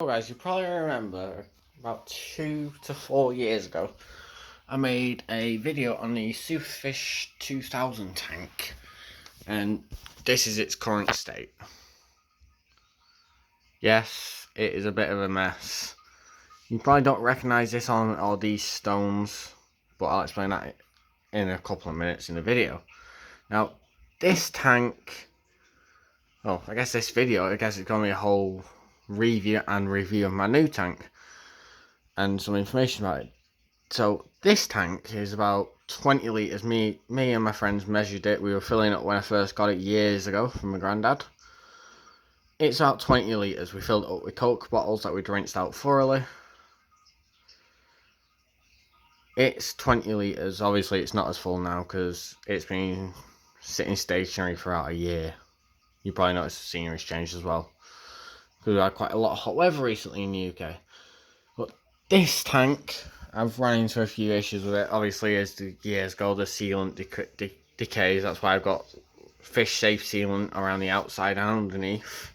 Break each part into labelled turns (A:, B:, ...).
A: So guys, you probably remember about 2 to 4 years ago, I made a video on the Superfish 2000 tank, and this is its current state. Yes, it is a bit of a mess. You probably don't recognise this on all these stones, but I'll explain that in a couple of minutes in the video. Now, this tank, I guess this video, it's going to be a whole review of my new tank and some information about it. So this tank is about 20 litres. Me and my friends measured it. We were filling it when I first got it years ago from my granddad. It's about 20 litres. We filled it up with Coke bottles that we'd rinsed out thoroughly. It's 20 litres. Obviously it's not as full now because it's been sitting stationary for about a year. You probably noticed the scenery's changed as well, because we had quite a lot of hot weather recently in the UK. But this tank, I've run into a few issues with it. Obviously, as the years go, the sealant decays. That's why I've got fish safe sealant around the outside and underneath.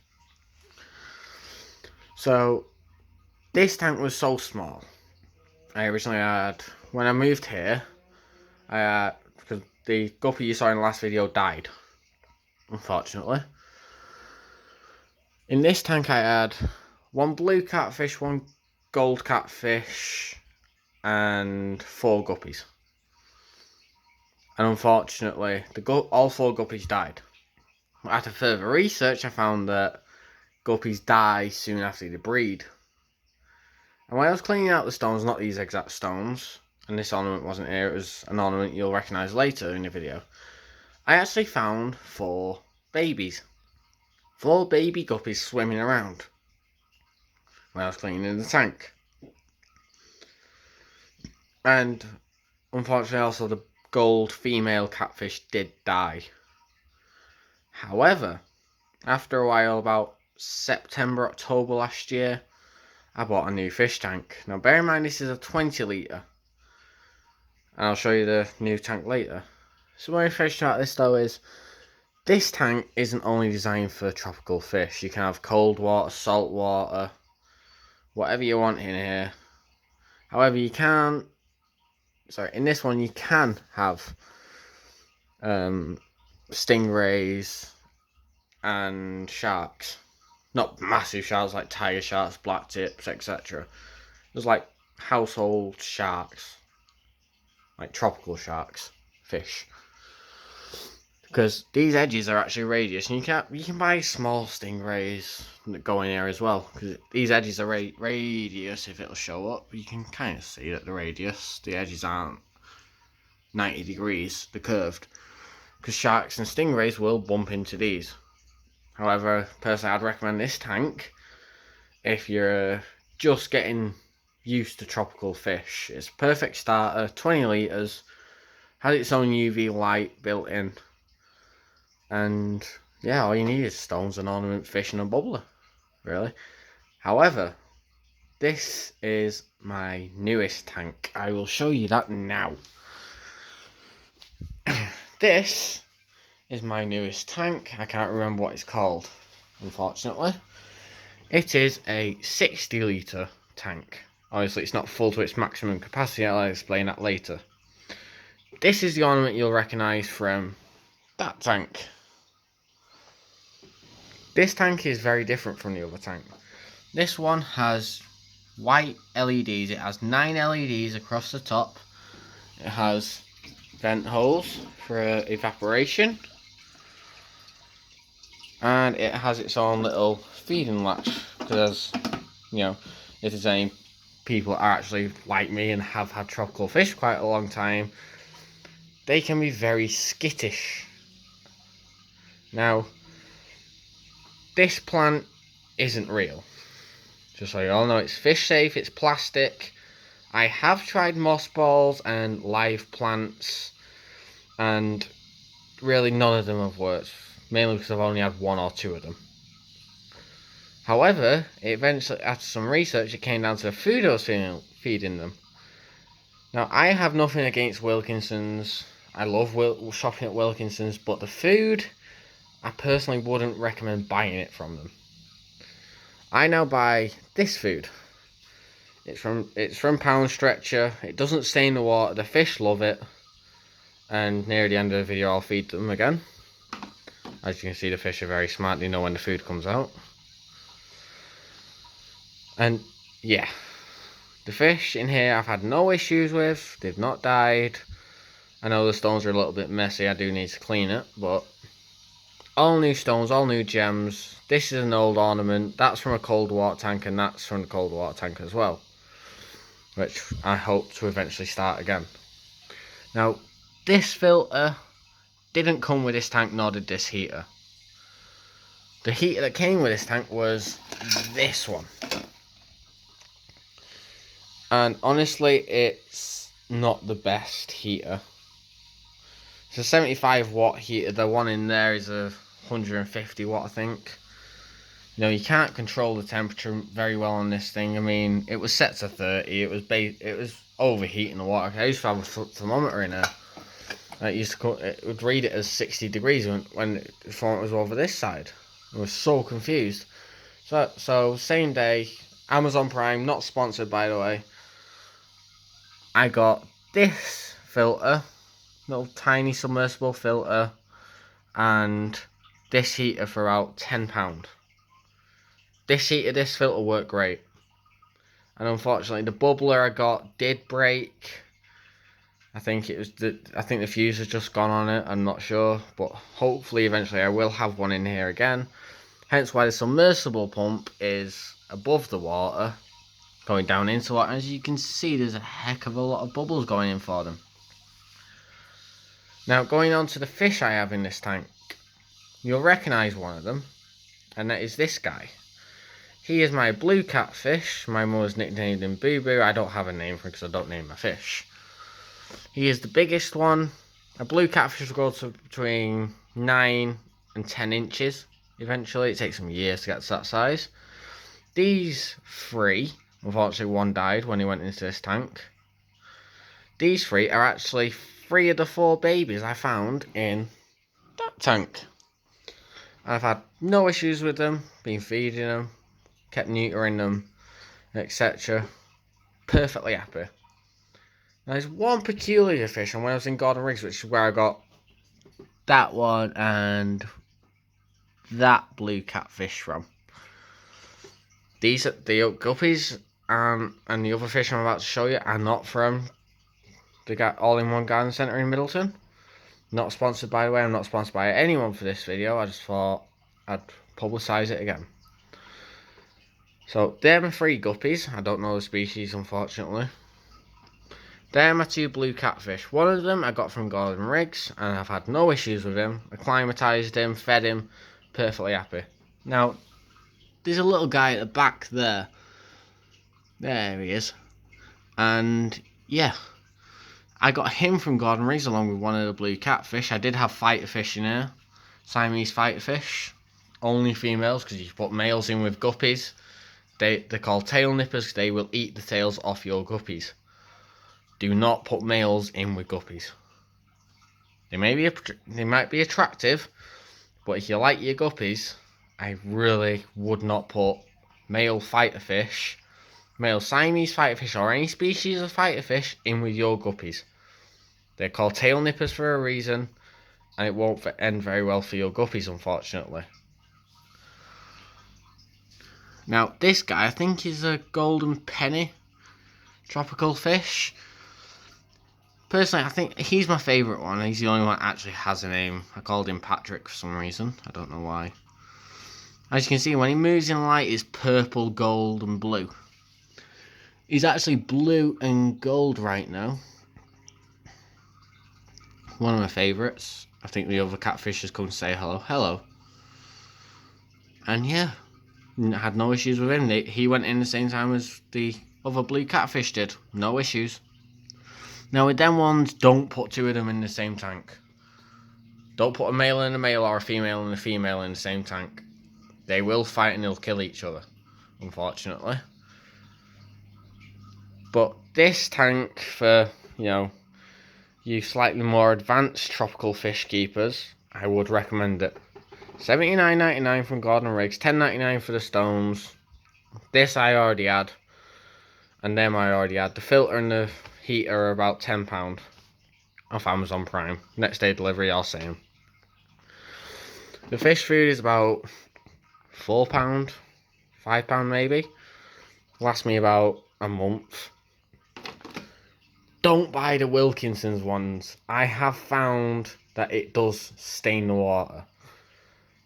A: So this tank was so small. I originally had, when I moved here, because the guppy you saw in the last video died, unfortunately. In this tank I had one blue catfish, one gold catfish, and 4 guppies. And unfortunately, all 4 guppies died. After further research, I found that guppies die soon after they breed. And when I was cleaning out the stones, not these exact stones, and this ornament wasn't here, it was an ornament you'll recognise later in the video, I actually found 4 babies. 4 baby guppies swimming around when I was cleaning the tank. And unfortunately also the gold female catfish did die. However, after a while, about September, October last year, I bought a new fish tank. Now bear in mind this is a 20 litre, and I'll show you the new tank later. So my fish about this though is, this tank isn't only designed for tropical fish. You can have cold water, salt water, whatever you want in here. However, in this one you can have stingrays and sharks. Not massive sharks like tiger sharks, black tips, etc. There's like household sharks, like tropical sharks, fish. Because these edges are actually radius, and you can buy small stingrays that go in here as well. Because these edges are radius, if it'll show up, you can kind of see that the edges aren't 90 degrees, they're curved. Because sharks and stingrays will bump into these. However, personally, I'd recommend this tank if you're just getting used to tropical fish. It's a perfect starter, 20 litres, has its own UV light built in, and yeah, all you need is stones, an ornament, fish, and a bubbler, really. However, this is my newest tank. I will show you that now. This is my newest tank. I can't remember what it's called, unfortunately. It is a 60 litre tank. Obviously it's not full to its maximum capacity, I'll explain that later. This is the ornament you'll recognise from that tank. This tank is very different from the other tank. This one has white LEDs. It has 9 LEDs across the top. It has vent holes for evaporation, and it has its own little feeding latch, because, you know, if there's any people are actually like me and have had tropical fish quite a long time, they can be very skittish. Now, this plant isn't real, just so you all know. It's fish safe, it's plastic. I have tried moss balls and live plants, and really none of them have worked, mainly because I've only had 1 or 2 of them. However, eventually, after some research, it came down to the food I was feeding them. Now, I have nothing against Wilkinson's. I love shopping at Wilkinson's, but the food, I personally wouldn't recommend buying it from them. I now buy this food. It's from Pound Stretcher. It doesn't stay in the water. The fish love it. And near the end of the video, I'll feed them again. As you can see, the fish are very smart. They know when the food comes out. And yeah, the fish in here I've had no issues with. They've not died. I know the stones are a little bit messy. I do need to clean it, but all new stones, all new gems. This is an old ornament. That's from a cold water tank, and that's from the cold water tank as well, which I hope to eventually start again. Now, this filter didn't come with this tank, nor did this heater. The heater that came with this tank was this one. And honestly, it's not the best heater. It's a 75 watt heater. The one in there is a 150 watt, I think. You know, you can't control the temperature very well on this thing. I mean, it was set to 30. It was overheating the water. I used to have a thermometer in there. It would read it as 60 degrees when the thermometer was over this side. I was so confused. So same day, Amazon Prime, not sponsored by the way. I got this filter, little tiny submersible filter, and this heater for about £10. This filter worked great. And unfortunately, the bubbler I got did break. I think the fuse has just gone on it. I'm not sure, but hopefully, eventually, I will have one in here again. Hence why the submersible pump is above the water, going down into it. As you can see, there's a heck of a lot of bubbles going in for them. Now, going on to the fish I have in this tank, you'll recognise one of them, and that is this guy. He is my blue catfish. My mother's nicknamed him Boo Boo. I don't have a name for him because I don't name my fish. He is the biggest one. A blue catfish will grow to between 9 and 10 inches. Eventually, it takes some years to get to that size. These three, unfortunately one died when he went into this tank. These three are actually 3 of the 4 babies I found in that tank. I've had no issues with them, been feeding them, kept neutering them, etc. Perfectly happy. Now, there's one peculiar fish, and when I was in Gordon Riggs, which is where I got that one and that blue catfish from. The guppies and the other fish I'm about to show you are not from the All-in-One Garden Centre in Middleton. Not sponsored, by the way. I'm not sponsored by anyone for this video. I just thought I'd publicise it again. So, they're my 3 guppies. I don't know the species, unfortunately. They're my 2 blue catfish. One of them I got from Gordon Riggs, and I've had no issues with him. Acclimatised him, fed him, perfectly happy. Now, there's a little guy at the back there. There he is. And, yeah. I got him from Gordon Riggs along with one of the blue catfish. I did have fighter fish in here. Siamese fighter fish. Only females, because you put males in with guppies. They're called tail nippers. They will eat the tails off your guppies. Do not put males in with guppies. They might be attractive, but if you like your guppies, I really would not put male fighter fish, male Siamese fighter fish, or any species of fighter fish in with your guppies. They're called tail nippers for a reason, and it won't end very well for your guppies, unfortunately. Now, this guy, I think, is a golden penny tropical fish. Personally, I think he's my favourite one. He's the only one that actually has a name. I called him Patrick for some reason. I don't know why. As you can see, when he moves in light, it's purple, gold, and blue. He's actually blue and gold right now. One of my favourites. I think the other catfish has come to say hello. Hello. And yeah, had no issues with him. He went in the same time as the other blue catfish did. No issues. Now with them ones, don't put 2 of them in the same tank. Don't put a male and a male or a female and a female in the same tank. They will fight and they'll kill each other, unfortunately. But this tank, for, you slightly more advanced tropical fish keepers, I would recommend it. $79.99 from Gordon Riggs, $10.99 for the stones. This I already had. And them I already had. The filter and the heater are about £10 off Amazon Prime. Next day delivery, I'll say them. The fish food is about £4, £5 maybe. Lasts me about a month. Don't buy the Wilkinson's ones. I have found that it does stain the water.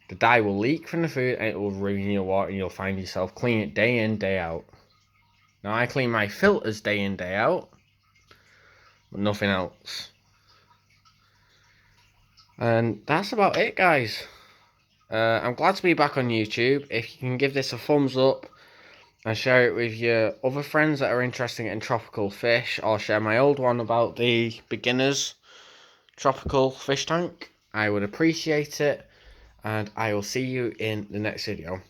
A: The dye will leak from the food and it will ruin your water, and you'll find yourself cleaning it day in, day out. Now I clean my filters day in, day out, but nothing else. And that's about it, guys. I'm glad to be back on YouTube. If you can give this a thumbs up and share it with your other friends that are interested in tropical fish, or share my old one about the beginners tropical fish tank, I would appreciate it. And I will see you in the next video.